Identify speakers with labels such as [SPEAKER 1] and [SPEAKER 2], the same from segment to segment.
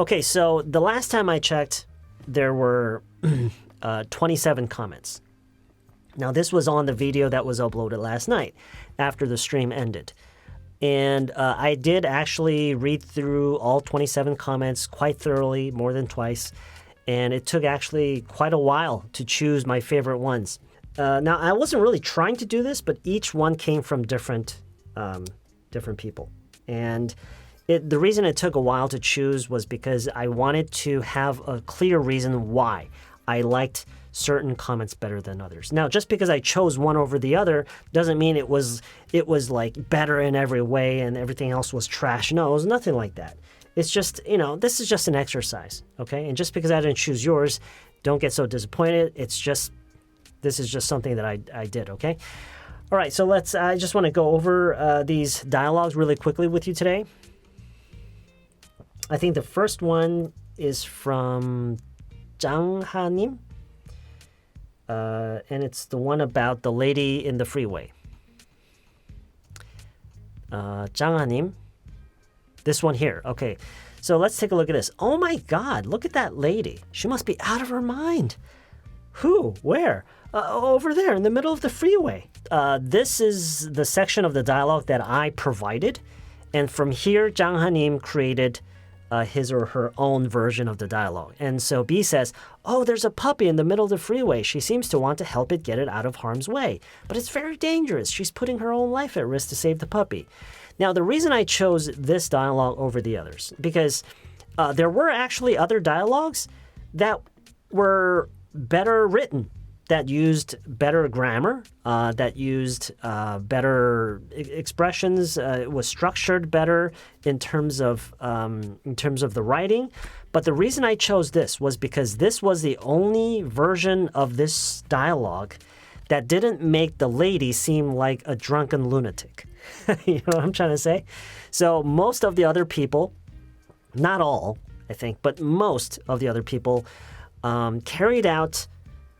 [SPEAKER 1] Okay, so the last time I checked, there were 27 comments. Now, this was on the video that was uploaded last night after the stream ended. And I did actually read through all 27 comments quite thoroughly, more than twice. And it took actually quite a while to choose my favorite ones. Now, I wasn't really trying to do this, but each one came from different people. And the reason it took a while to choose was because I wanted to have a clear reason why I liked certain comments better than others. Now, just because I chose one over the other doesn't mean it was like better in every way and everything else was trash. No, it was nothing like that. It's just, this is just an exercise, okay? And just because I didn't choose yours, don't get so disappointed. This is just something that I did, okay? All right, so I just want to go over these dialogues really quickly with you today. I think the first one is from Zhang Ha-nim. And it's the one about the lady in the freeway. Zhang Ha-nim. This one here. Okay, so let's take a look at this. Oh my God, look at that lady. She must be out of her mind. Who? Where? Over there in the middle of the freeway. This is the section of the dialogue that I provided. And from here, Zhang Ha-nim created his or her own version of the dialogue. And so B says, oh, there's a puppy in the middle of the freeway. She seems to want to help it get it out of harm's way. But it's very dangerous. She's putting her own life at risk to save the puppy. Now, the reason I chose this dialogue over the others, because there were actually other dialogues that were better written, that used better grammar, that used better expressions. It was structured better in terms of the writing. But the reason I chose this was because this was the only version of this dialogue that didn't make the lady seem like a drunken lunatic. You know what I'm trying to say? So most of the other people, not all, I think, but most of the other people carried out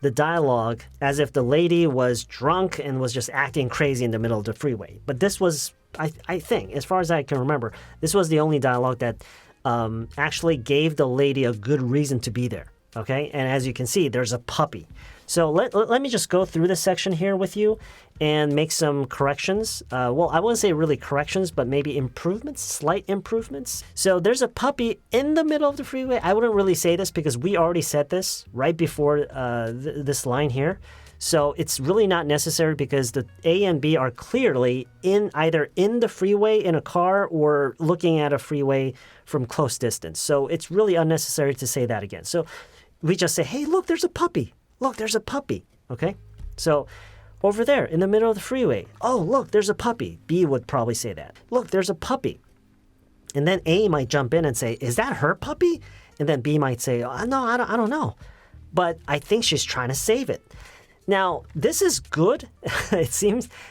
[SPEAKER 1] the dialogue as if the lady was drunk and was just acting crazy in the middle of the freeway. But this was, I think, as far as I can remember, this was the only dialogue that actually gave the lady a good reason to be there. Okay, and as you can see, there's a puppy. So let me just go through this section here with you and make some corrections. Well, I wouldn't say really corrections, but maybe improvements, slight improvements. So there's a puppy in the middle of the freeway. I wouldn't really say this because we already said this right before this line here. So it's really not necessary because the A and B are clearly either in the freeway in a car or looking at a freeway from close distance. So it's really unnecessary to say that again. So we just say, hey, look, there's a puppy. Look, there's a puppy. Okay? So over there in the middle of the freeway, oh, look, there's a puppy. B would probably say that. Look, there's a puppy. And then A might jump in and say, is that her puppy? And then B might say, oh, no, I don't know. But I think she's trying to save it. Now, this is good.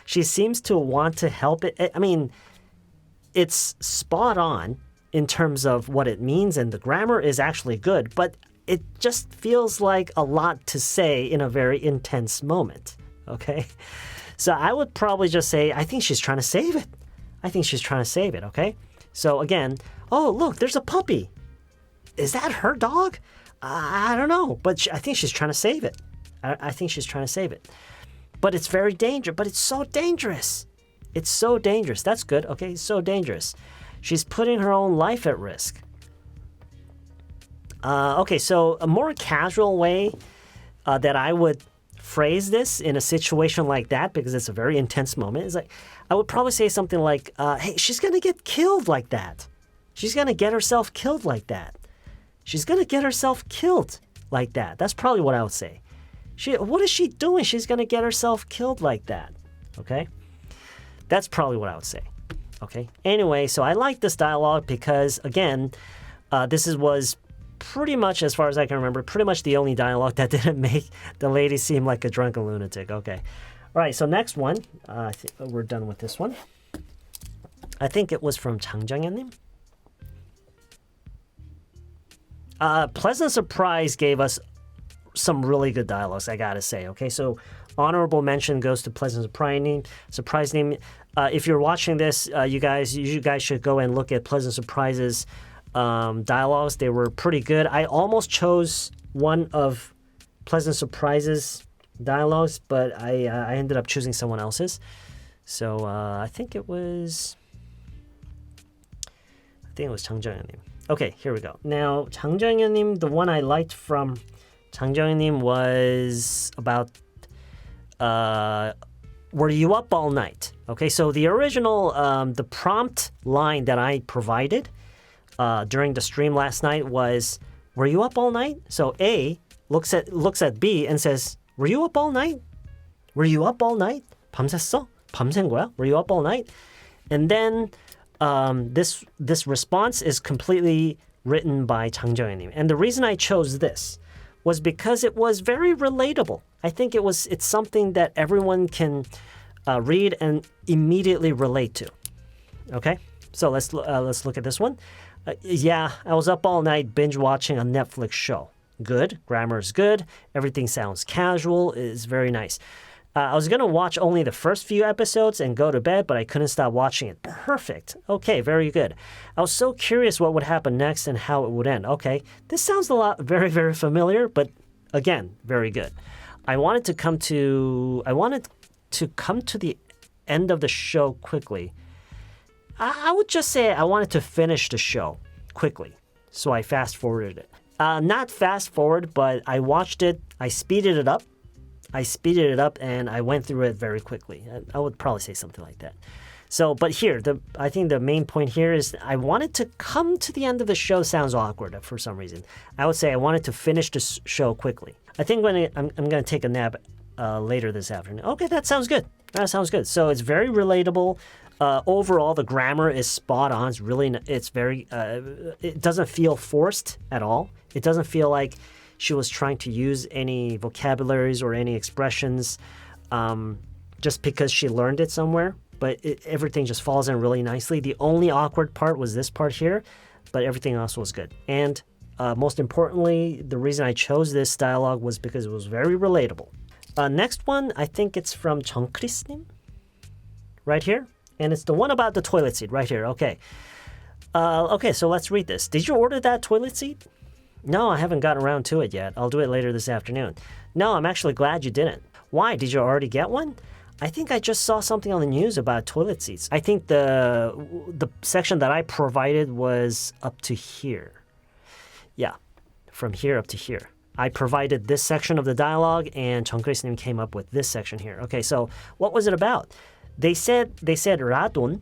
[SPEAKER 1] She seems to want to help it. I mean, it's spot on in terms of what it means, and the grammar is actually good, but it just feels like a lot to say in a very intense moment, okay? So I would probably just say, I think she's trying to save it. I think she's trying to save it, okay? So again, oh, look, there's a puppy. Is that her dog? I don't know, but I think she's trying to save it. I think she's trying to save it. But it's very dangerous, but it's so dangerous. It's so dangerous. That's good, okay? It's so dangerous. She's putting her own life at risk. Okay, so a more casual way that I would phrase this in a situation like that, because it's a very intense moment, is like, I would probably say something like, hey, she's going to get killed like that. She's going to get herself killed like that. She's going to get herself killed like that. That's probably what I would say. What is she doing? She's going to get herself killed like that. Okay? That's probably what I would say. Okay? Anyway, so I like this dialogue because, again, this was pretty much, as far as I can remember, pretty much the only dialogue that didn't make the lady seem like a drunken lunatic. Okay. All right, so next one. I think we're done with this one. I think it was from 장정현님. Pleasant Surprise gave us some really good dialogues, I gotta say. Okay, so honorable mention goes to Pleasant Surprise name. If you're watching this, you guys should go and look at Pleasant Surprise's dialogues. They were pretty good. I almost chose one of Pleasant Surprises dialogues, but I ended up choosing someone else's. So I think it was 장정현님. Okay, here we go. Now, 장정현님, the one I liked from 장정현님 was about were you up all night? Okay, so the original, the prompt line that I provided during the stream last night was, were you up all night? So A looks at B and says, were you up all night? Were you up all night? 밤샜어? 밤샌 거야? Were you up all night? And then this response is completely written by 장정현님. And the reason I chose this was because it was very relatable. I think it's something that everyone can read and immediately relate to. Okay, so let's look at this one. Yeah, I was up all night binge watching a Netflix show. Good, grammar is good. Everything sounds casual. It's very nice. I was gonna watch only the first few episodes and go to bed, but I couldn't stop watching it. Perfect. Okay, very good. I was so curious what would happen next and how it would end. Okay, this sounds very, very familiar, but again, very good. I wanted to come to the end of the show quickly. I would just say I wanted to finish the show quickly, so I fast forwarded it. Not fast forward, but I watched it. I speeded it up. And I went through it very quickly. I would probably say something like that. So, but here, I think the main point here is I wanted to come to the end of the show. Sounds awkward for some reason. I would say I wanted to finish the show quickly. I think I'm going to take a nap later this afternoon. Okay, that sounds good. So it's very relatable. Overall, the grammar is spot on. It doesn't feel forced at all. It doesn't feel like she was trying to use any vocabularies or any expressions just because she learned it somewhere. But everything just falls in really nicely. The only awkward part was this part here, but everything else was good. And most importantly, the reason I chose this dialogue was because it was very relatable. Next one, I think it's from 정크리스님, right here. And it's the one about the toilet seat right here. Okay. Okay, so let's read this. Did you order that toilet seat? No, I haven't gotten around to it yet. I'll do it later this afternoon. No, I'm actually glad you didn't. Why? Did you already get one? I think I just saw something on the news about toilet seats. I think the section that I provided was up to here. Yeah, from here up to here. I provided this section of the dialogue, and 정크리스님 came up with this section here. Okay, so what was it about? They said radon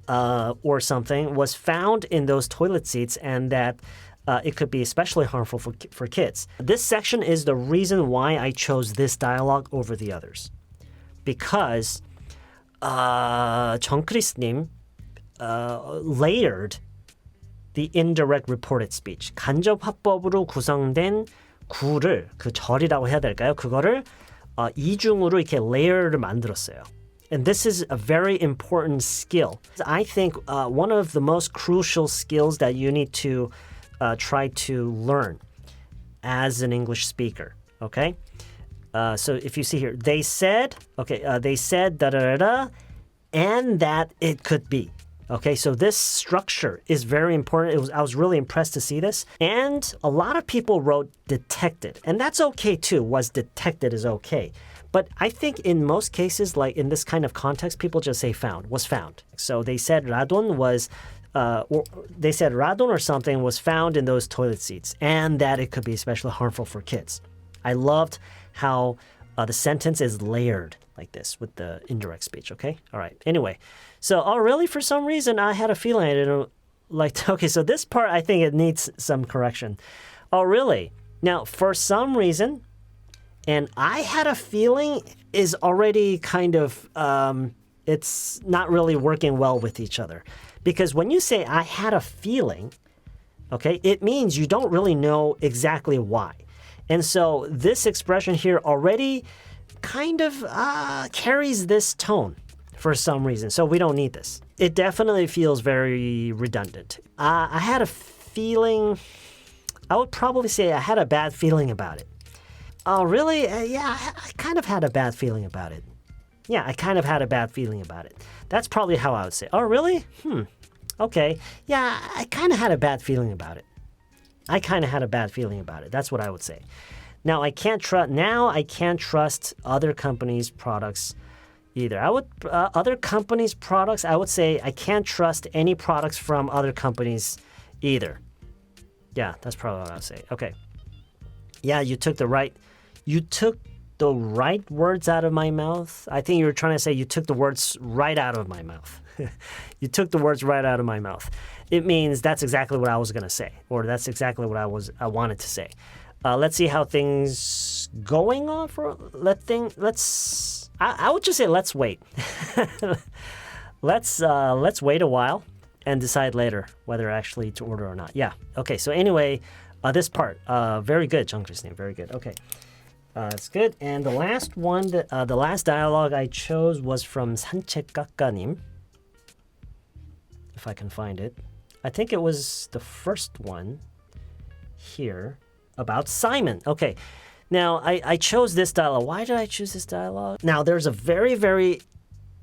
[SPEAKER 1] or something was found in those toilet seats, and that it could be especially harmful for kids. This section is the reason why I chose this dialogue over the others. Because 정크리스님 layered the indirect reported speech. 간접 화법으로 구성된 구를, 그 절이라고 해야 될까요? 그거를 이중으로 이렇게 layer를 만들었어요. And this is a very important skill. I think one of the most crucial skills that you need to try to learn as an English speaker, okay? So if you see here, they said da-da-da-da, and that it could be. Okay, so this structure is very important. I was really impressed to see this. And a lot of people wrote detected, and that's okay too. Was detected is okay. But I think in most cases, like in this kind of context, people just say found, was found. So they said radon or something was found in those toilet seats, and that it could be especially harmful for kids. I loved how the sentence is layered like this with the indirect speech, okay? All right, anyway. So, really, for some reason, I had a feeling I didn't like... Okay, so this part, I think it needs some correction. Oh, really? Now, for some reason, and I had a feeling is already kind of... it's not really working well with each other. Because when you say, I had a feeling, okay, it means you don't really know exactly why. And so this expression here already kind of carries this tone for some reason. So we don't need this. It definitely feels very redundant. I had a feeling, I would probably say I had a bad feeling about it. Oh, really? Yeah, I kind of had a bad feeling about it. Yeah, I kind of had a bad feeling about it. That's probably how I would say. Oh, really? okay, yeah, I kind of had a bad feeling about it. That's what I would say. Now I can't trust other companies' products either. Other companies' products, I would say I can't trust any products from other companies either. Yeah, that's probably what I would say. Okay. Yeah, you took the right words out of my mouth. I think you were trying to say you took the words right out of my mouth. You took the words right out of my mouth. It means that's exactly what I was going to say, or that's exactly what I wanted to say. Let's see how things going on for I would just say let's wait. Let's wait a while and decide later whether actually to order or not. Yeah. Okay. So anyway, this part, very good, John Christine, very good. Okay. It's good. And the last one, the last dialogue I chose was from 산책깎아님. If I can find it. I think it was the first one here about Simon. Okay. Now, I chose this dialogue. Why did I choose this dialogue? Now, there's a very, very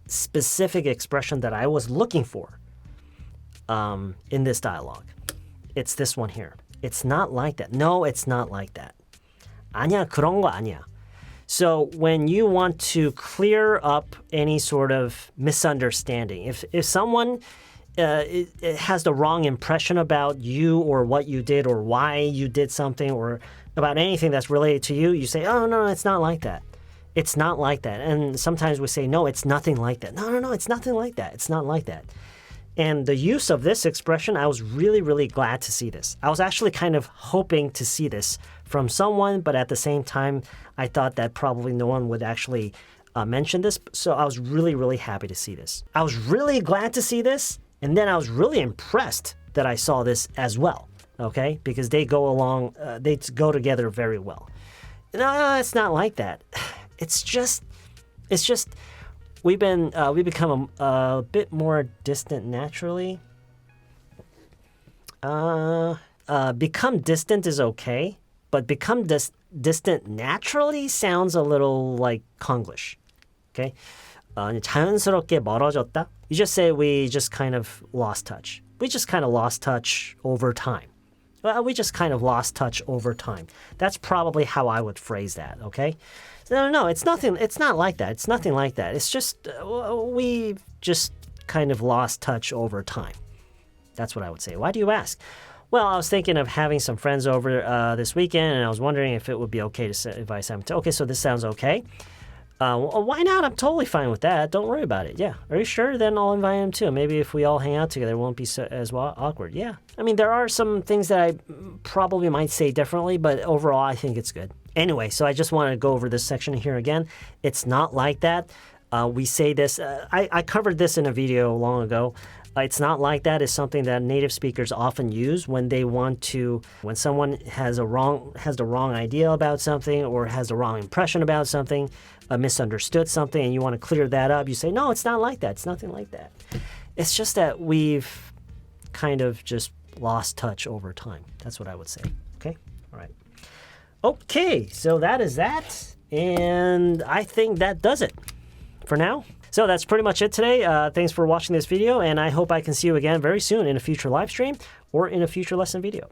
[SPEAKER 1] specific expression that I was looking for in this dialogue. It's this one here. It's not like that. No, it's not like that. 아니야, 그런 거 아니야. So when you want to clear up any sort of misunderstanding, if someone it has the wrong impression about you or what you did or why you did something or about anything that's related to you, you say, oh, no, it's not like that. It's not like that. And sometimes we say, no, it's nothing like that. No, it's nothing like that. It's not like that. And the use of this expression, I was really, really glad to see this. I was actually kind of hoping to see this from someone, but at the same time, I thought that probably no one would actually mention this. So I was really, really happy to see this. I was really glad to see this. And then I was really impressed that I saw this as well. Okay, because they go together very well. No, it's not like that. It's just we've become a bit more distant naturally. Become distant is okay, but become distant naturally sounds a little like Konglish. Okay, 자연스럽게 멀어졌다. You just say we just kind of lost touch. We just kind of lost touch over time. Well, we just kind of lost touch over time. That's probably how I would phrase that, okay? No, it's nothing. It's not like that. It's nothing like that. It's just we just kind of lost touch over time. That's what I would say. Why do you ask? Well, I was thinking of having some friends over this weekend, and I was wondering if it would be okay to invite them. Okay, so this sounds okay. Why not? I'm totally fine with that. Don't worry about it. Yeah. Are you sure? Then I'll invite him too. Maybe if we all hang out together, it won't be as awkward. Yeah. I mean, there are some things that I probably might say differently, but overall, I think it's good. Anyway, so I just want to go over this section here again. It's not like that. We say this. I covered this in a video long ago. It's not like that is something that native speakers often use when they want to, when someone has the wrong idea about something or has the wrong impression about something, misunderstood something, and you want to clear that up. You say, no, it's not like that. It's nothing like that. It's just that we've kind of just lost touch over time. That's what I would say. Okay? All right. Okay, so that is that. And I think that does it for now. So that's pretty much it today. Thanks for watching this video, and I hope I can see you again very soon in a future live stream or in a future lesson video.